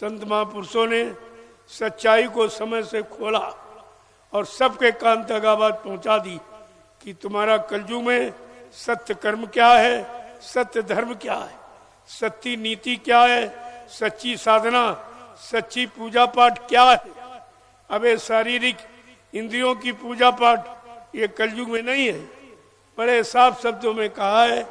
संत महापुरुषों ने सच्चाई को समय से खोला और सबके कान तक आवाज पहुंचा दी कि तुम्हारा कलयुग में सत्य कर्म क्या है, सत्य धर्म क्या है, सच्ची नीति क्या है, सच्ची साधना, सच्ची पूजा पाठ क्या है। अब ये शारीरिक इंद्रियों की पूजा पाठ ये कलयुग में नहीं है। बड़े साफ शब्दों में कहा है,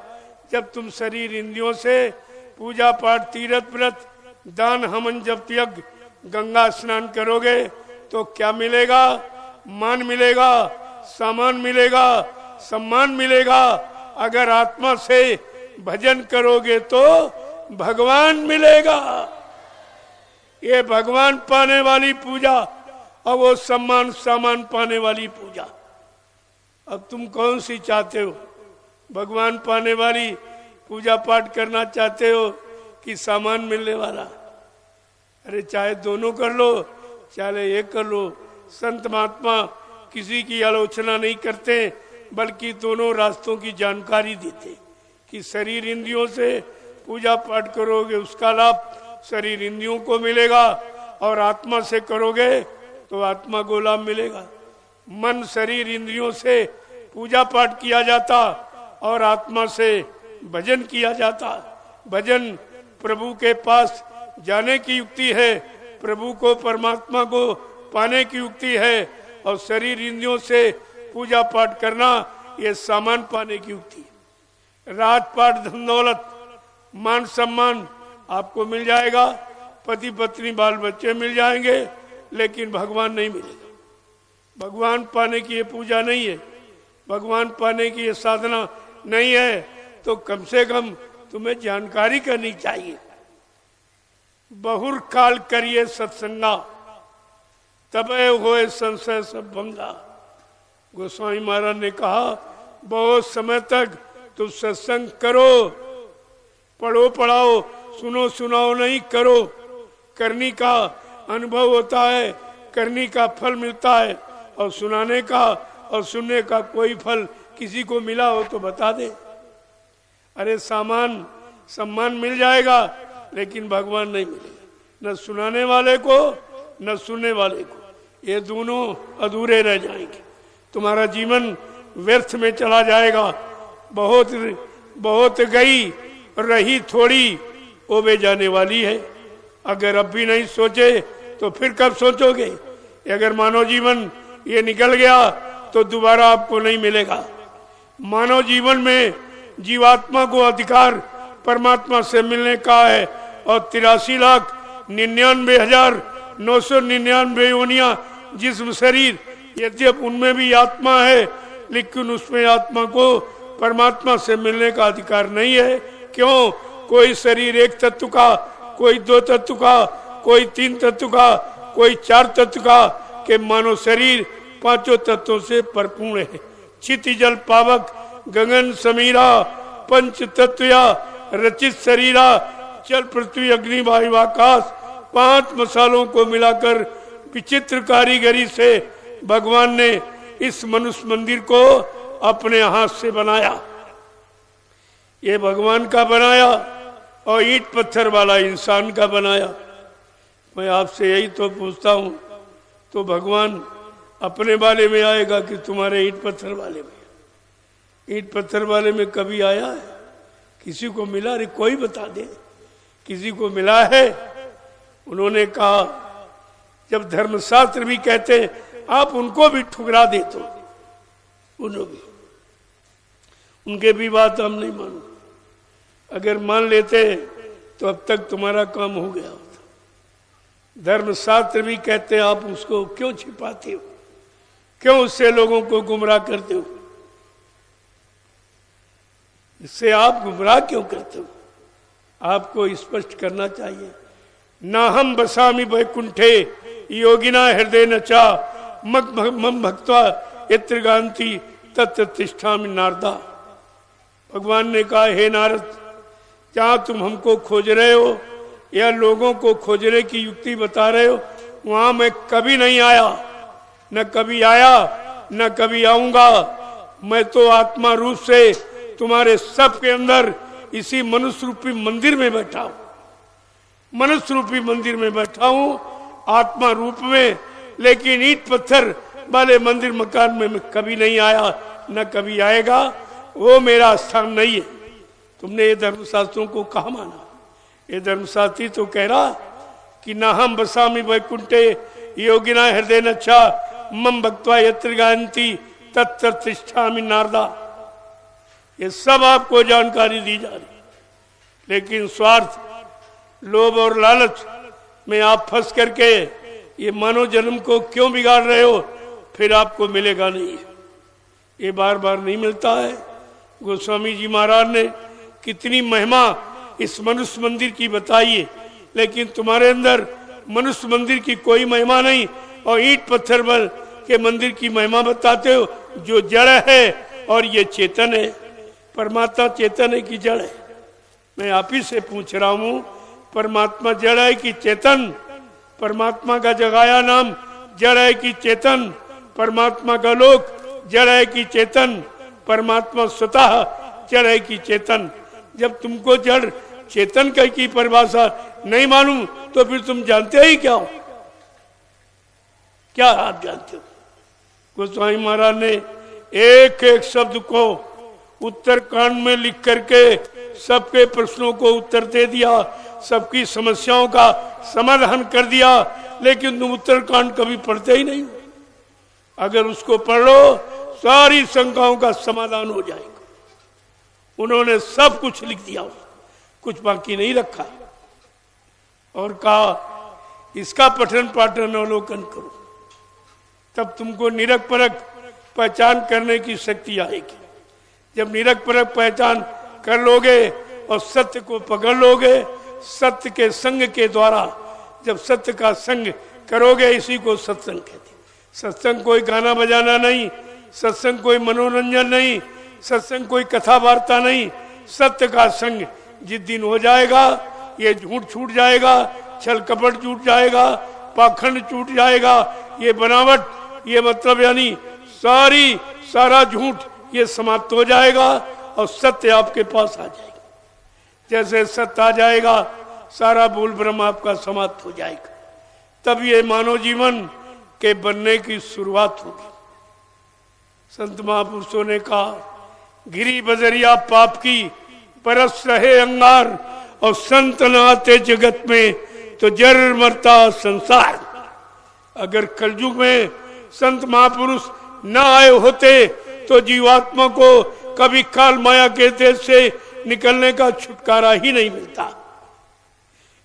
जब तुम शरीर इंद्रियों से पूजा पाठ, तीर्थ व्रत, दान, हवन, जप, यज्ञ, गंगा स्नान करोगे तो क्या मिलेगा? मान मिलेगा, सामान मिलेगा, सम्मान मिलेगा। अगर आत्मा से भजन करोगे तो भगवान मिलेगा। ये भगवान पाने वाली पूजा और वो सम्मान सामान पाने वाली पूजा। अब तुम कौन सी चाहते हो? भगवान पाने वाली पूजा पाठ करना चाहते हो कि सामान मिलने वाला? अरे चाहे दोनों कर लो, चाहे एक कर लो। संत महात्मा किसी की आलोचना नहीं करते, बल्कि दोनों रास्तों की जानकारी देते कि शरीर इंद्रियों से पूजा पाठ करोगे उसका लाभ शरीर इंद्रियों को मिलेगा, और आत्मा से करोगे तो आत्मा को लाभ मिलेगा। मन शरीर इंद्रियों से पूजा पाठ किया जाता और आत्मा से भजन किया जाता। भजन प्रभु के पास जाने की युक्ति है, प्रभु को, परमात्मा को पाने की युक्ति है, और शरीर इंद्रियों से पूजा पाठ करना ये सामान पाने की युक्ति है। राजपाट, धन दौलत, मान सम्मान आपको मिल जाएगा, पति पत्नी बाल बच्चे मिल जाएंगे, लेकिन भगवान नहीं मिलेगा। भगवान पाने की ये पूजा नहीं है, भगवान पाने की ये साधना नहीं है। तो कम से कम तुम्हें जानकारी करनी चाहिए। बहुर काल करिए सत्संगा, तबे होए संशय सब भंगा। गोस्वामी महाराज ने कहा, बहुत समय तक तुम सत्संग करो, पढ़ो पढ़ाओ, सुनो सुनाओ नहीं, करो। करने का अनुभव होता है, करने का फल मिलता है, और सुनाने का और सुनने का कोई फल किसी को मिला हो तो बता दे। अरे सामान सम्मान मिल जाएगा, लेकिन भगवान नहीं मिलेगा, न सुनाने वाले को न सुनने वाले को। ये दोनों अधूरे रह जाएंगे, तुम्हारा जीवन व्यर्थ में चला जाएगा। बहुत बहुत गई, रही थोड़ी, वो वे जाने वाली है। अगर अब भी नहीं सोचे तो फिर कब सोचोगे? अगर मानव जीवन ये निकल गया तो दोबारा आपको नहीं मिलेगा। मानव जीवन में जीवात्मा को अधिकार परमात्मा से मिलने का है, और 83,99,999 योनियां जिस्म शरीर, यद्यप उनमें भी आत्मा है, लेकिन उसमें आत्मा को परमात्मा से मिलने का अधिकार नहीं है। क्यों? कोई शरीर एक तत्व का, कोई दो तत्व का, कोई तीन तत्व का, कोई चार तत्व का, के मानव शरीर पांचों तत्वों से परिपूर्ण है। क्षिति जल पावक गगन समीरा, पंच तत्वया रचित शरीरा, जल पृथ्वी अग्नि वायु आकाश, 5 मसालों को मिलाकर विचित्र कारीगरी से भगवान ने इस मनुष्य मंदिर को अपने हाथ से बनाया। ये भगवान का बनाया और ईंट पत्थर वाला इंसान का बनाया। मैं आपसे यही तो पूछता हूँ, तो भगवान अपने वाले में आएगा कि तुम्हारे ईंट पत्थर वाले में? ईंट पत्थर वाले में कभी आया है? किसी को मिला? रे कोई बता दे, किसी को मिला है? उन्होंने कहा, जब धर्मशास्त्र भी कहते आप उनको भी ठुकरा दे तो उनके भी बात हम नहीं मानो। अगर मान लेते तो अब तक तुम्हारा काम हो गया होता। धर्मशास्त्र भी कहते आप उसको क्यों छिपाते हो? क्यों उससे लोगों को गुमराह करते हो? इससे आप गुमराह क्यों करते हो? आपको स्पष्ट करना चाहिए। ना हम बसामी वैकुंठे योगिना हृदय नचा मम भक्त्वा यत्र गांति तत्र तिष्ठामि नारदा। भगवान ने कहा, हे नारद, जहां तुम हमको खोज रहे हो या लोगों को खोजने की युक्ति बता रहे हो, वहां मैं कभी नहीं आया, न कभी आया, न कभी आऊंगा। मैं तो आत्मा रूप से तुम्हारे सब के अंदर इसी मनुष्य रूपी मंदिर में बैठा हूं। मनुष्य रूपी मंदिर में बैठा हूं आत्मा रूप में, लेकिन ईंट पत्थर वाले मंदिर मकान में मैं कभी नहीं आया, न कभी आएगा। वो मेरा स्थान नहीं है। तुमने ये धर्मशास्त्रों को कहा माना? ये धर्मशास्त्री तो कह रहा कि ना हम बसामी वैकुंठे योगिना हृदय नच्छा मम भक्त्वा यत्र गायन्ति तत्र तिष्ठामि नारदा। ये सब आपको जानकारी दी जा रही, लेकिन स्वार्थ, लोभ और लालच में आप फंस करके ये मानव जन्म को क्यों बिगाड़ रहे हो? फिर आपको मिलेगा नहीं, ये बार बार नहीं मिलता है। गोस्वामी जी महाराज ने कितनी महिमा इस मनुष्य मंदिर की बताई है, लेकिन तुम्हारे अंदर मनुष्य मंदिर की कोई महिमा नहीं और ईंट पत्थर बल के मंदिर की महिमा बताते हो, जो जड़ है और ये चेतन है। परमात्मा चेतन है कि जड़ है? मैं आप ही से पूछ रहा हूं, परमात्मा जड़ है कि चेतन? परमात्मा का जगाया नाम जड़ है कि चेतन? परमात्मा का लोक जड़ है कि चेतन? परमात्मा स्वतः जड़ है कि चेतन? जब तुमको जड़ चेतन की परिभाषा नहीं मालूम तो फिर तुम जानते ही क्या हो? क्या आप जानते हो? गोस्वामी महाराज ने एक एक शब्द को उत्तरकांड में लिख करके सबके प्रश्नों को उत्तर दे दिया, सबकी समस्याओं का समाधान कर दिया, लेकिन तुम उत्तरकांड कभी पढ़ते ही नहीं। अगर उसको पढ़ लो सारी शंकाओं का समाधान हो जाएगा। उन्होंने सब कुछ लिख दिया, कुछ बाकी नहीं रखा और कहा इसका पठन पाठन अवलोकन करो, तब तुमको निरख परख पहचान करने की शक्ति आएगी। जब निरख परख पहचान कर लोगे और सत्य को पकड़ लोगे, सत्य के संग के द्वारा जब सत्य का संग करोगे, इसी को सत्संग कहते। सत्संग कोई गाना बजाना नहीं, सत्संग कोई मनोरंजन नहीं, सत्संग कोई कथा वार्ता नहीं। सत्य का संग जिस दिन हो जाएगा, ये झूठ छूट जाएगा, छल कपट छूट जाएगा, पाखंड छूट जाएगा, ये बनावट, ये मतलब यानी सारा झूठ ये समाप्त हो जाएगा और सत्य आपके पास आ जाएगा। जैसे सत्य आ जाएगा, सारा भूल भ्रम आपका समाप्त हो जाएगा। तब ये मानव जीवन के बनने की शुरुआत होगी। संत महापुरुषों ने कहा, गिरी बजरिया पाप की परस रहे अंगार, और संत न आते जगत में तो जर मरता संसार। अगर कलयुग में संत महापुरुष न आए होते तो जीवात्मा को कभी काल माया के देश से निकलने का छुटकारा ही नहीं मिलता।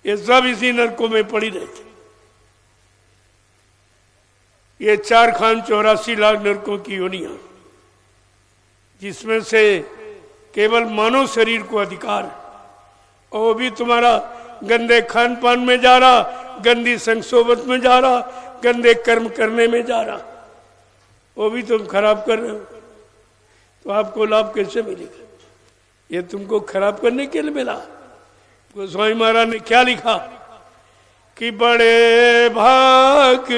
ये सब इसी नरकों में पड़ी रहती। ये 4,84 लाख नरकों की योनियां, जिसमें से केवल मानव शरीर को अधिकार है, और वो भी तुम्हारा गंदे खान पान में जा रहा, गंदी संसोबत में जा रहा, गंदे कर्म करने में जा रहा, वो भी तुम खराब कर रहे हो। तो आपको लाभ कैसे मिलेगा? ये तुमको खराब करने के लिए मिला। गोस्वामी महाराज ने क्या लिखा कि बड़े भाग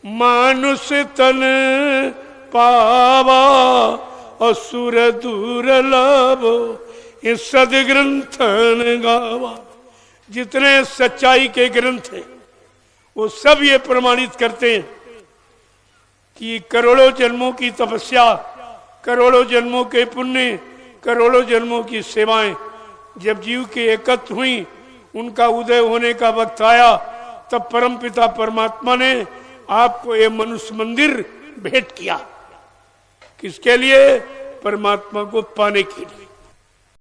मानुष तन पावा और सुर दुर्लभ इस सदग्रंथन गावा। जितने सच्चाई के ग्रंथ हैं वो सब ये प्रमाणित करते हैं कि करोड़ों जन्मों की तपस्या, करोड़ों जन्मों के पुण्य, करोड़ों जन्मों की सेवाएं जब जीव की एकत्र हुई, उनका उदय होने का वक्त आया, तब परमपिता परमात्मा ने आपको ये मनुष्य मंदिर भेंट किया। किसके लिए? परमात्मा को पाने के लिए।